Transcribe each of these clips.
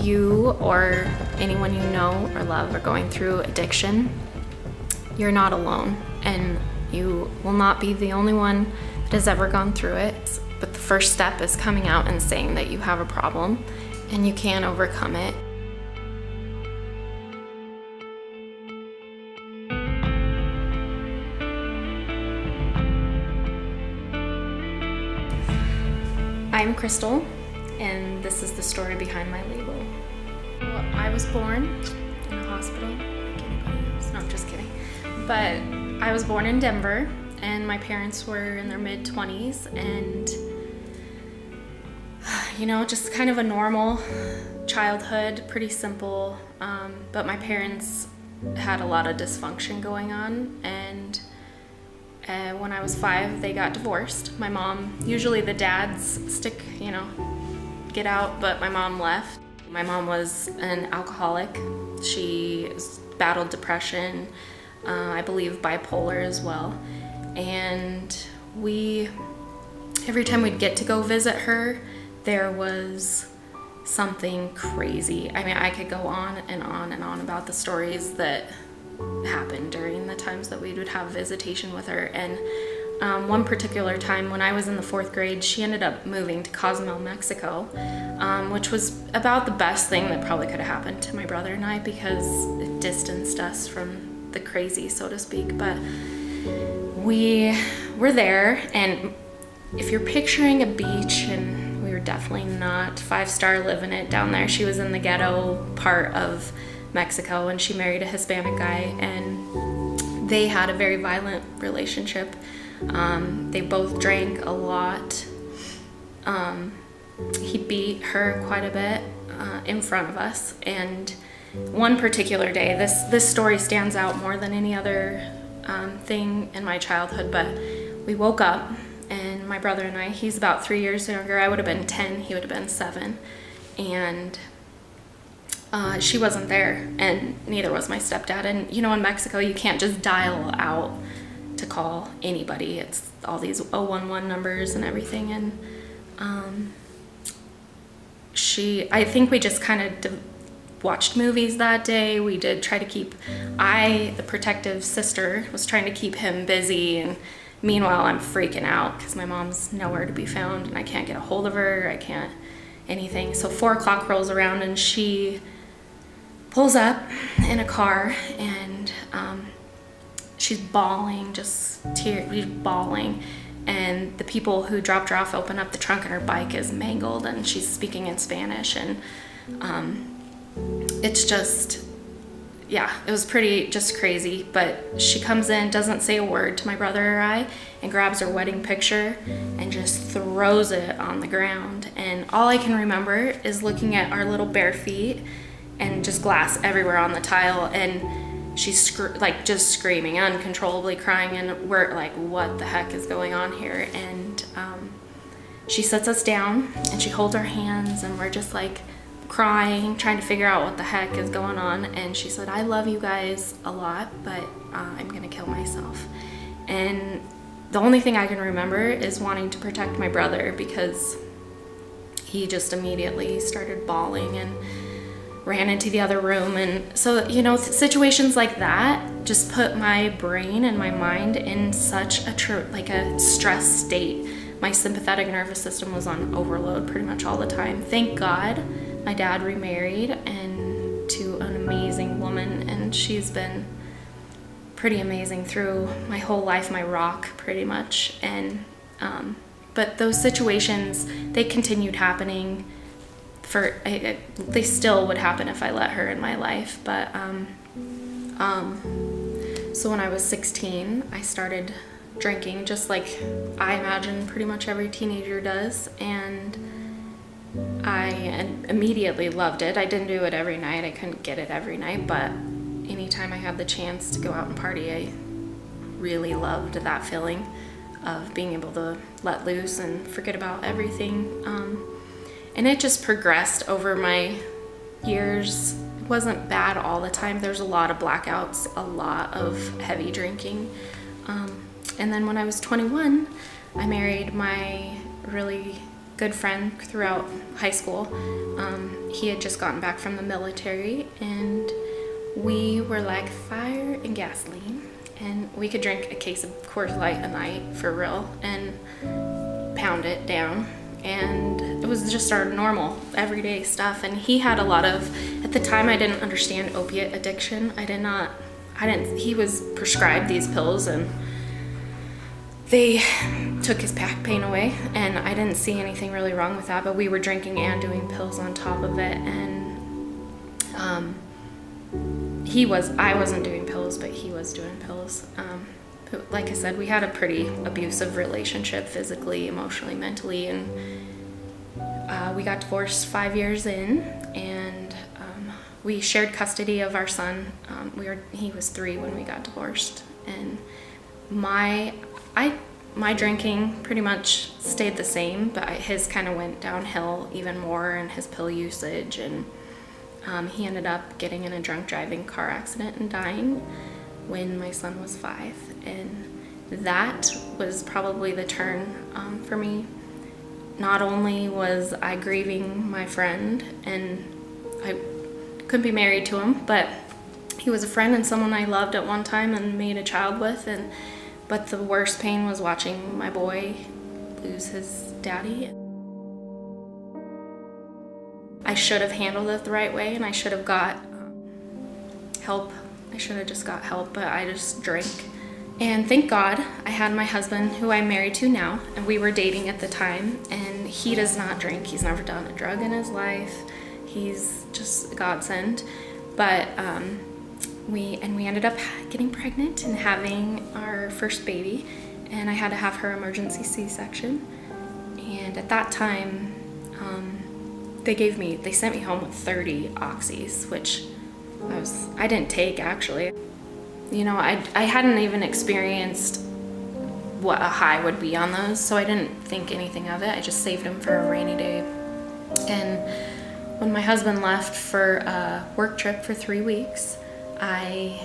you or anyone you know or love are going through addiction, you're not alone, and you will not be the only one that has ever gone through it. But the first step is coming out and saying that you have a problem and you can overcome it. I'm Crystal, and this is the story behind my label. Well, I was born in a hospital, like anybody else. No, I'm just kidding. But I was born in Denver, and my parents were in their mid-20s, and just kind of a normal childhood, pretty simple. But my parents had a lot of dysfunction going on, and when I was 5, they got divorced. My mom, usually the dads get out, but my mom left. My mom was an alcoholic. She battled depression, I believe bipolar as well. And every time we'd get to go visit her, there was something crazy. I mean, I could go on and on and on about the stories that happened during the times that we would have visitation with her. And one particular time when I was in the 4th grade, she ended up moving to Cozumel, Mexico, which was about the best thing that probably could have happened to my brother and I, because it distanced us from the crazy, so to speak. But we were there, and if you're picturing a beach, and we were definitely not 5-star living it down there. She was in the ghetto part of Mexico, and she married a Hispanic guy, and they had a very violent relationship. They both drank a lot. He beat her quite a bit in front of us. And one particular day, this story stands out more than any other thing in my childhood, but we woke up, and my brother and I, he's about 3 years younger. I would have been 10, he would have been 7. And she wasn't there, and neither was my stepdad. And in Mexico, you can't just dial out to call anybody. It's all these 011 numbers and everything. And I think we just kind of watched movies that day. We did try to keep, the protective sister, was trying to keep him busy, and meanwhile I'm freaking out because my mom's nowhere to be found, and I can't get a hold of her. I can't anything. So 4 o'clock rolls around, and she pulls up in a car, and she's bawling, she's bawling. And the people who dropped her off open up the trunk, and her bike is mangled, and she's speaking in Spanish. And it's just, it was pretty just crazy. But she comes in, doesn't say a word to my brother or I, and grabs her wedding picture and just throws it on the ground. And all I can remember is looking at our little bare feet and just glass everywhere on the tile, and she's just screaming, uncontrollably crying, and we're like, what the heck is going on here? And she sits us down, and she holds our hands, and we're just like crying, trying to figure out what the heck is going on. And she said, I love you guys a lot, but I'm gonna kill myself. And the only thing I can remember is wanting to protect my brother, because he just immediately started bawling and ran into the other room. And so, situations like that just put my brain and my mind in such a stress state. My sympathetic nervous system was on overload pretty much all the time. Thank God my dad remarried and to an amazing woman, and she's been pretty amazing through my whole life, my rock pretty much. And but those situations, they continued happening. They still would happen if I let her in my life. But so when I was 16, I started drinking, just like I imagine pretty much every teenager does, and I immediately loved it. I didn't do it every night. I couldn't get it every night, but anytime I had the chance to go out and party, I really loved that feeling of being able to let loose and forget about everything. And it just progressed over my years. It wasn't bad all the time. There's a lot of blackouts, a lot of heavy drinking. And then when I was 21, I married my really good good friend throughout high school. He had just gotten back from the military, and we were like fire and gasoline, and we could drink a case of Coors Light a night for real and pound it down, and it was just our normal everyday stuff. And he had a lot of, at the time I didn't understand opiate addiction. He was prescribed these pills, and they took his back pain away, and I didn't see anything really wrong with that, but we were drinking and doing pills on top of it. And I wasn't doing pills, but he was doing pills. But like I said, we had a pretty abusive relationship, physically, emotionally, mentally, and we got divorced 5 years in, and we shared custody of our son. He was 3 when we got divorced, and my drinking pretty much stayed the same, but his kind of went downhill even more, and his pill usage, and he ended up getting in a drunk driving car accident and dying when my son was 5. And that was probably the turn for me. Not only was I grieving my friend, and I couldn't be married to him, but he was a friend and someone I loved at one time and made a child with, but the worst pain was watching my boy lose his daddy. I should have handled it the right way, and I should have got help. I should have just got help, but I just drank. And thank God I had my husband, who I'm married to now, and we were dating at the time, and he does not drink. He's never done a drug in his life. He's just a godsend. But we ended up getting pregnant and having our first baby, and I had to have her emergency C-section. And at that time, they sent me home with 30 oxys, which I didn't take, actually. You know, I hadn't even experienced what a high would be on those, so I didn't think anything of it. I just saved them for a rainy day. And when my husband left for a work trip for 3 weeks, I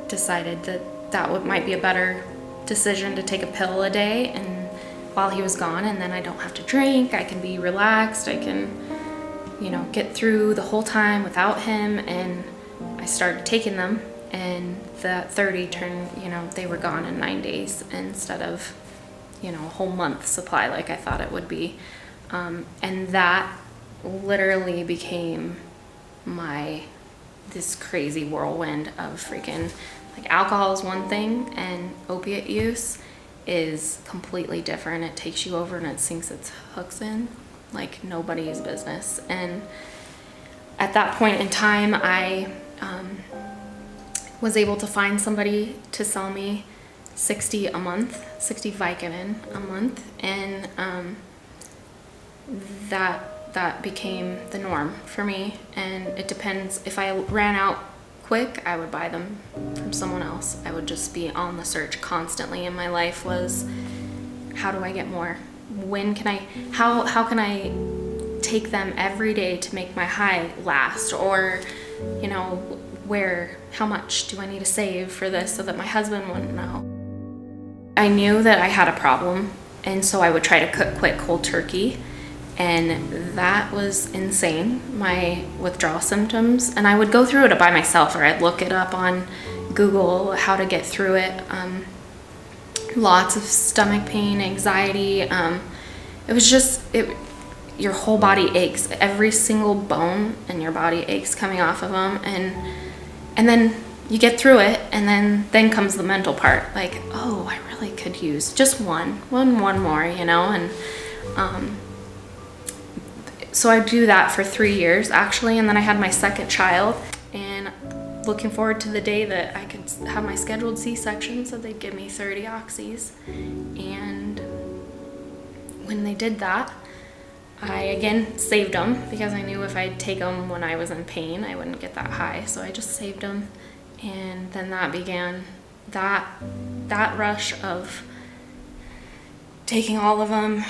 decided that might be a better decision to take a pill a day, and while he was gone, and then I don't have to drink, I can be relaxed, I can, get through the whole time without him. And I started taking them, and the 30 turned, they were gone in 9 days instead of, a whole month supply like I thought it would be. And that literally became this crazy whirlwind of freaking, like, alcohol is one thing, and opiate use is completely different. It takes you over and it sinks its hooks in like nobody's business. And at that point in time, I was able to find somebody to sell me 60 Vicodin a month, and that became the norm for me. And it depends, if I ran out quick, I would buy them from someone else. I would just be on the search constantly, and my life was, how do I get more? How can I take them every day to make my high last? Or, how much do I need to save for this so that my husband wouldn't know? I knew that I had a problem, and so I would try to cook quick cold turkey, and that was insane, my withdrawal symptoms. And I would go through it by myself, or I'd look it up on Google how to get through it. Lots of stomach pain, anxiety. It was just, your whole body aches. Every single bone in your body aches coming off of them. And then you get through it, and then comes the mental part. Like, oh, I really could use just one more, And so I do that for 3 years, actually. And then I had my second child, and looking forward to the day that I could have my scheduled C-section, so they'd give me 30 oxys. And when they did that, I again saved them, because I knew if I'd take them when I was in pain, I wouldn't get that high. So I just saved them, and then that began that rush of taking all of them,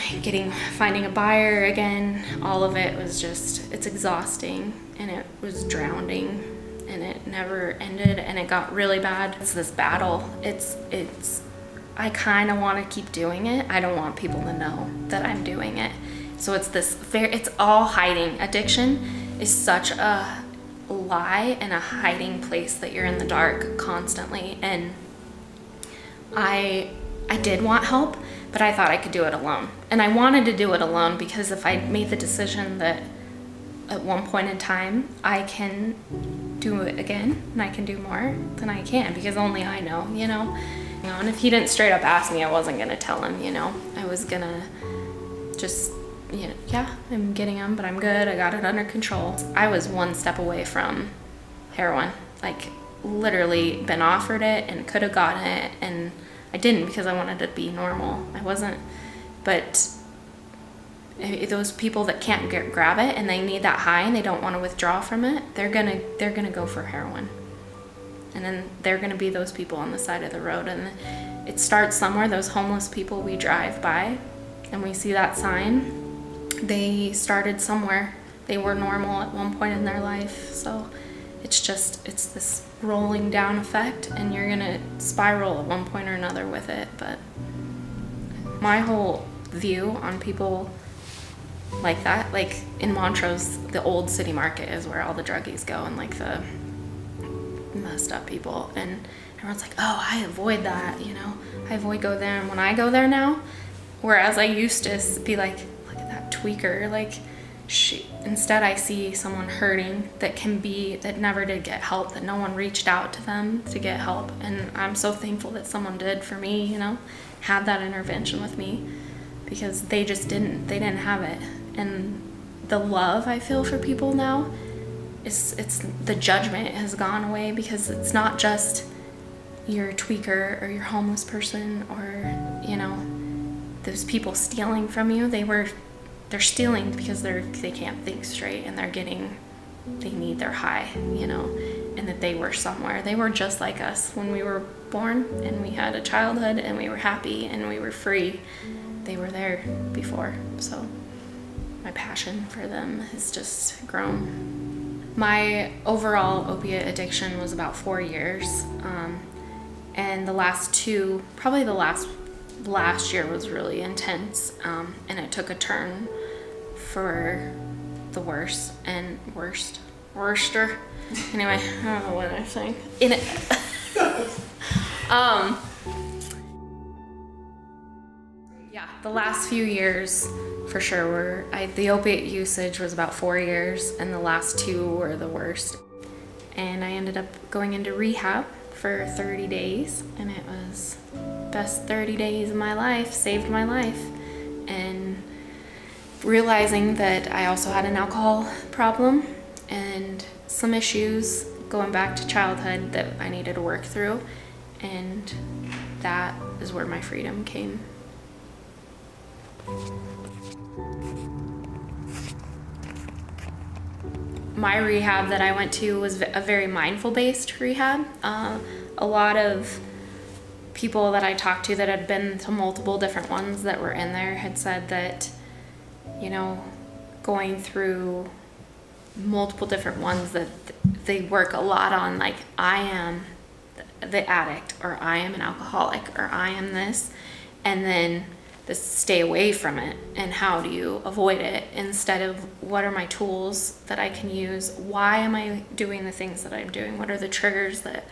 finding a buyer again. All of it was just, it's exhausting, and it was drowning, and it never ended, and it got really bad. It's this battle. I kind of want to keep doing it. I don't want people to know that I'm doing it. So it's it's all hiding. Addiction is such a lie and a hiding place that you're in the dark constantly. And I did want help, but I thought I could do it alone. And I wanted to do it alone because if I made the decision that at one point in time I can do it again and I can do more, then I can, because only I know, you know. And if he didn't straight up ask me, I wasn't gonna tell him, you know. I was gonna just, you know, yeah, I'm getting him, but I'm good. I got it under control. I was one step away from heroin. Like, literally been offered it and could have gotten it, and I didn't because I wanted to be normal. I wasn't. But those people that can't grab it and they need that high and they don't want to withdraw from it, they're gonna go for heroin. And then they're gonna be those people on the side of the road. And it starts somewhere. Those homeless people we drive by and we see that sign, they started somewhere. They were normal at one point in their life. So it's this rolling down effect, and you're gonna spiral at one point or another with it. But my whole view on people like that, like in Montrose, the old city market is where all the druggies go, and like the messed up people, and everyone's like, oh, I avoid that, you know, I avoid go there. And when I go there now, whereas I used to be like, look at that tweaker, like instead I see someone hurting that never did get help, that no one reached out to them to get help. And I'm so thankful that someone did for me, you know, had that intervention with me, because they didn't have it. And the love I feel for people now, it's the judgment has gone away, because it's not just your tweaker or your homeless person or, you know, those people stealing from you. They're stealing because they can't think straight, and they need their high, you know, and that they were somewhere. They were just like us when we were born, and we had a childhood, and we were happy, and we were free. They were there before. So my passion for them has just grown. My overall opiate addiction was about 4 years, and the last two, probably the last year was really intense, and it took a turn for the worse and worster. Anyway, I don't know what I'm saying. Yeah, the last few years for sure the opiate usage was about 4 years, and the last two were the worst. And I ended up going into rehab for 30 days, and it was best 30 days of my life, saved my life. And realizing that I also had an alcohol problem and some issues going back to childhood that I needed to work through, and that is where my freedom came. My rehab that I went to was a very mindful-based rehab. A lot of people that I talked to that had been to multiple different ones that were in there had said that, you know, going through multiple different ones, that they work a lot on, like, I am the addict, or I am an alcoholic, or I am this, and then stay away from it, and how do you avoid it, instead of what are my tools that I can use, why am I doing the things that I'm doing, what are the triggers that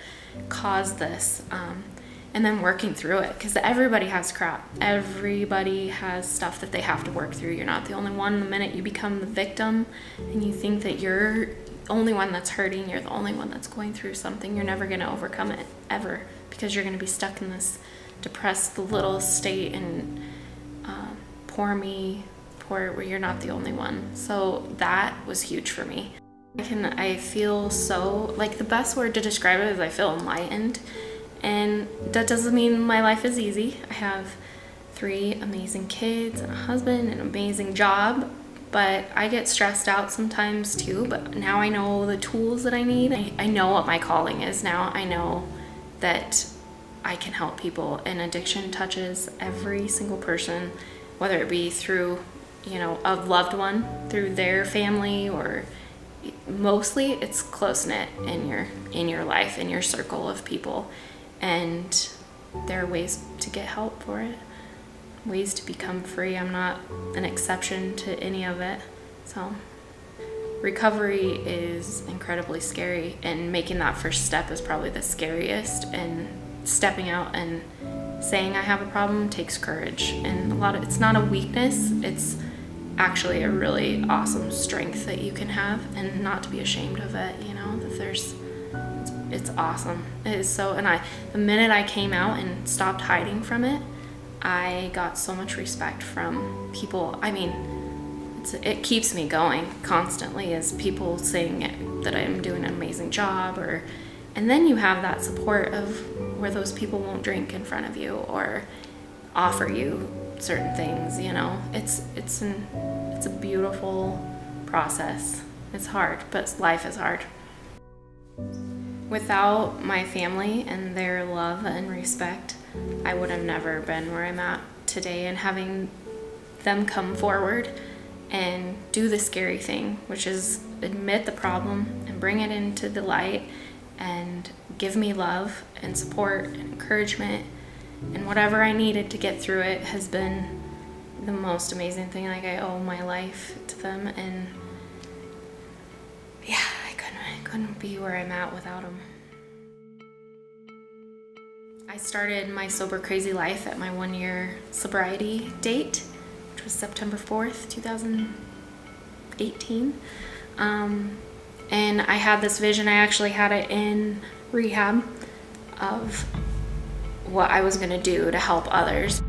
cause this, and then working through it, because everybody has crap, everybody has stuff that they have to work through. You're not the only one. The minute you become the victim and you think that you're the only one that's hurting, you're the only one that's going through something, you're never going to overcome it ever, because you're going to be stuck in this depressed little state, and where you're not the only one. So that was huge for me. I feel so, like, the best word to describe it is I feel enlightened, and that doesn't mean my life is easy. I have 3 amazing kids and a husband and an amazing job, but I get stressed out sometimes too. But now I know the tools that I need. I know what my calling is now. I know that I can help people, and addiction touches every single person, whether it be through, you know, a loved one, through their family, or mostly it's close-knit in your life, in your circle of people, and there are ways to get help for it. ways to become free. I'm not an exception to any of it. So recovery is incredibly scary, and making that first step is probably the scariest, and stepping out and saying I have a problem takes courage, and it's not a weakness, it's actually a really awesome strength that you can have, and not to be ashamed of it, that it's awesome. It is so, and the minute I came out and stopped hiding from it, I got so much respect from people. It keeps me going constantly, as people saying that I'm doing an amazing job, and then you have that support of where those people won't drink in front of you or offer you certain things. It's a beautiful process. It's hard, but life is hard. Without my family and their love and respect, I would have never been where I'm at today, and having them come forward and do the scary thing, which is admit the problem and bring it into the light and give me love and support and encouragement and whatever I needed to get through it, has been the most amazing thing. I owe my life to them, and yeah, I couldn't be where I'm at without them. I started my sober crazy life at my 1-year sobriety date, which was September 4th, 2018. And I had this vision, I actually had it in rehab, of what I was gonna do to help others.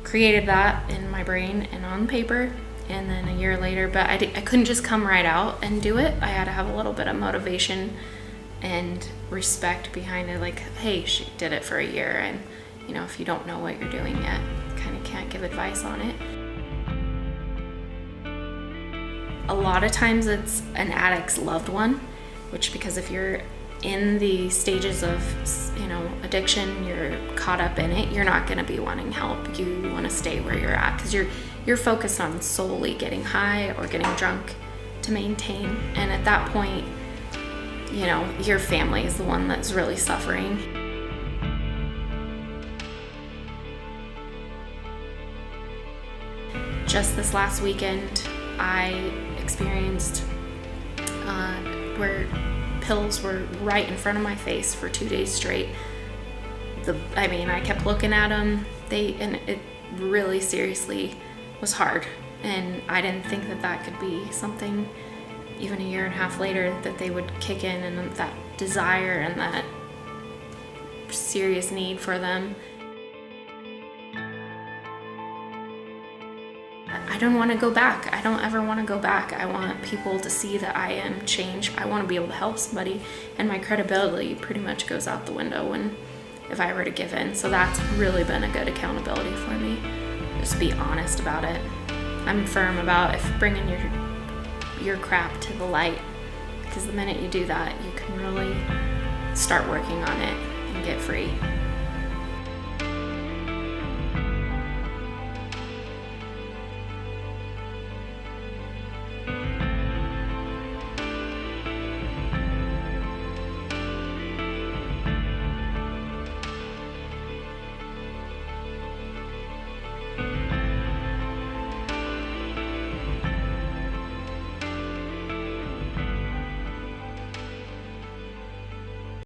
Created that in my brain and on paper, and then a year later, but I couldn't just come right out and do it. I had to have a little bit of motivation and respect behind it, like, hey, she did it for a year, and if you don't know what you're doing yet, you kind of can't give advice on it. A lot of times it's an addict's loved one, because if you're in the stages of addiction, you're caught up in it, you're not going to be wanting help. You want to stay where you're at, because you're focused on solely getting high or getting drunk to maintain, and at that point, your family is the one that's really suffering. Just this last weekend, I experienced where pills were right in front of my face for 2 days straight. I kept looking at them, and it really seriously was hard, and I didn't think that could be something, even a year and a half later, that they would kick in, and that desire and that serious need for them. I don't want to go back. I don't ever want to go back. I want people to see that I am changed. I want to be able to help somebody, and my credibility pretty much goes out the window if I were to give in. So that's really been a good accountability for me. Just be honest about it. I'm firm about bringing your crap to the light, because the minute you do that, you can really start working on it and get free.